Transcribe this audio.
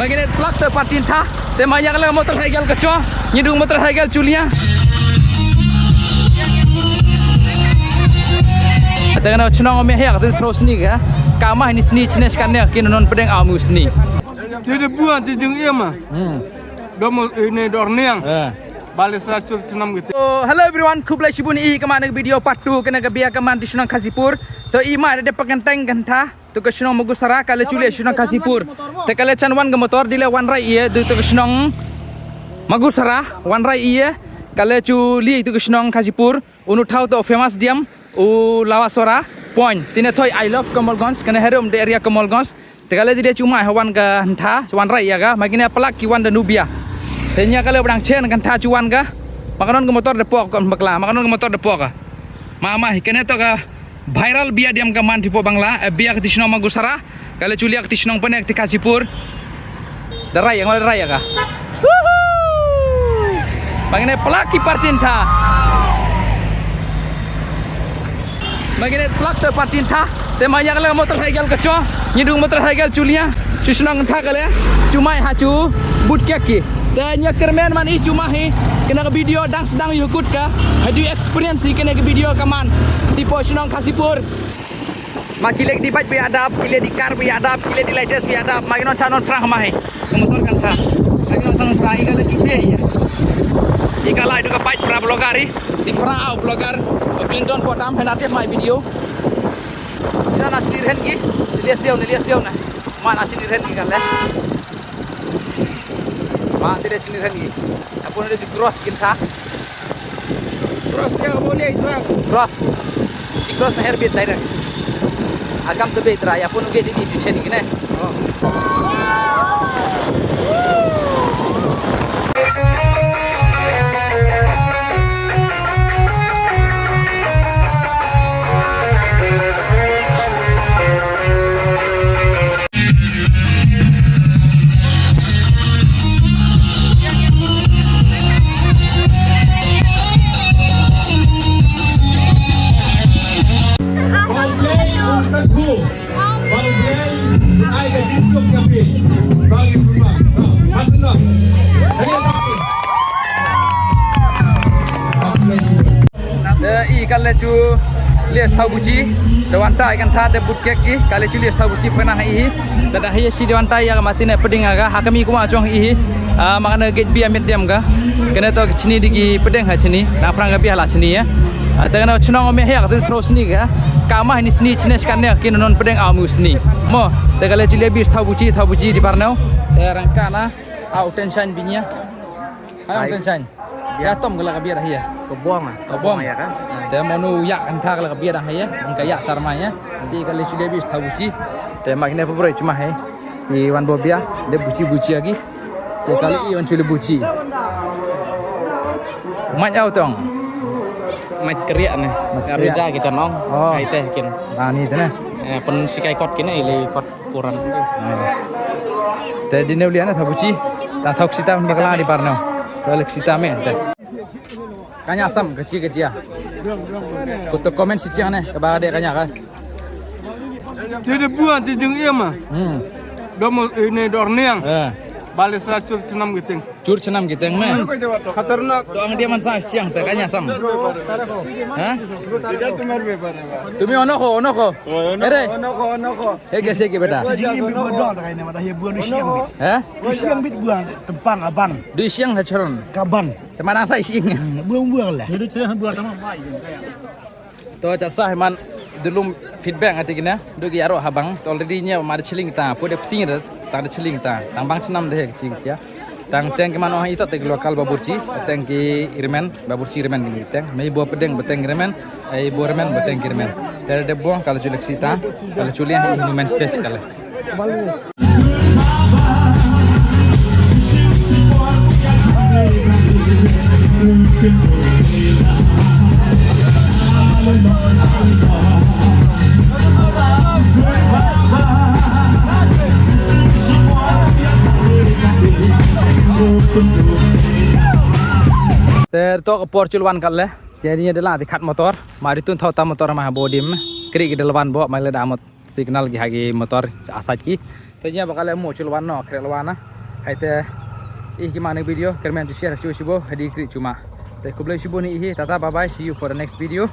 Magnet plak te patin tha te maya kala motor hegel keco nyidung motor hegel culia dengan cenang ome hek tu terus ni ga kamah ni seni cines kan ne kin non pedeng amu seni tidak buan tidung iya mah domo ini dorniang balik seracur senam gitu. Oh, hello everyone, kublai shibun i kemana video part 2 kena ke biar keman di Sunang Kasipur. To i ma ada pekenteng gantha to ke Sunang Mogosara kala culi Sunang Kasipur. Te kala canwan ke motor dile wan rai ia to ke Sunang Mogosara wan rai ia kala culi itu ke Sunang Kasipur unu thau to famous diam u Lawasora point. Tine thoi I love Kamalganj kena herum de area Kamalganj. Te kala dia cuma hewan ke gantha wan rai ya ga magina pelak kiwan dan Nubia. Tanya kalau berang chen kan tajuan ga makanan ke motor depok kan bakla makanan ke motor depok ga mama kene to ga viral biar diam ke man tipo bangla biar ke Sunang Mogosara kalau culiak ke Sunang Penek di Kasipur darai yang ada raya ga bagine pelaki partinta bagine pelak te partinta temanya kalau motor hegel keco nyidung motor hegel culia Sunang tha kale cuma hacu boot kaki tanya kermen man i cuma he kena ke video dang sedang yukut ka hadu experience kena ke video kaman tipo Sunang Kasipur makilek di bike biadap kile di car biadap kile di latest biadap makinon sanon prang mahe motor kan tha makinon sanon prang igala cinde ya igala itu ke bike pra blogari di pra blogger Clinton potam henate mai video ina na chini ren ki lias dio na ma na chini ren ki kale ma tidak sini lagi. Apa ada cross kita? Cross yang boleh itu. Cross. Si cross na herbit direct. Agam to be tra ya pun uge di cheni kene. I kala cu lias tahu buci dewanta ikan tha de butkek ki kala cu lias tahu buci pernah i tada hiya si dewanta ya mati na peding aga hakami kuma chong i makana gate bi amit diam ga kena to chini digi pedeng ha chini na prang ga bi hala chini ya dengan cenang ome hek tu terus ni ga kamah ni seni cines kan ne kin non pedeng amu seni mo te kala cu lias tahu buci di parnau rangka na out tension binya out tension ya tom gala ka biar hiya kebong ya kan te monu yak kan tha gala ka biar hiya angka yak sarmanya nanti kali sudah habis tahu buci te makne pepre cuma he di wan bobia de buci lagi te kali i wan cule buci mat au tong mat keriak ne kerja kita nong ai teh kin ni tu ne pen sikai kot kini ile kot kurang te di neuliana tahu buci ta thok sita bakla di parno kalau kita me te kanya asam kecil ya kutuk komen si ciang ne kepada dia kanya kan Tidak buan tidung iya mah domo ini dorniang balik seracur senam gitu. cur cenam gitu me Khatarnak. doang dia man sa ciang te kanya asam ha Tidak tumar bebar. tumi onoko ere Onoko. hege sege beda Jing bit buang dah ini madah buang di siang bit. ha Di siang bit buang tempang abang du siang ha choron kaban. temana sa siang Buang lah. to jasah man dulu feedback ati gina do gi aro habang to already nya mar chiling ta pode psing re ta chiling ta tang bang chnam de ching ya tang teng keman oh itu te lokal baburci teng ki irmen baburci irmen gini teng mei bo pedeng beteng irmen ai bo irmen beteng irmen dari de buang kalau julek sita kalau julian human stage kala Tertok porculwan kalle jadinya adalah di kat motor mari tun thau ta motor mah bodim kri ke delawan bo mai le damot signal gi hagi motor asat ki Tanya bakal mau culuan no krek lawan na. Hai te gimana video kermen tu share cu shibo hadi kri cuma. Te kublai shibo ni tata bye bye, see you for the next video.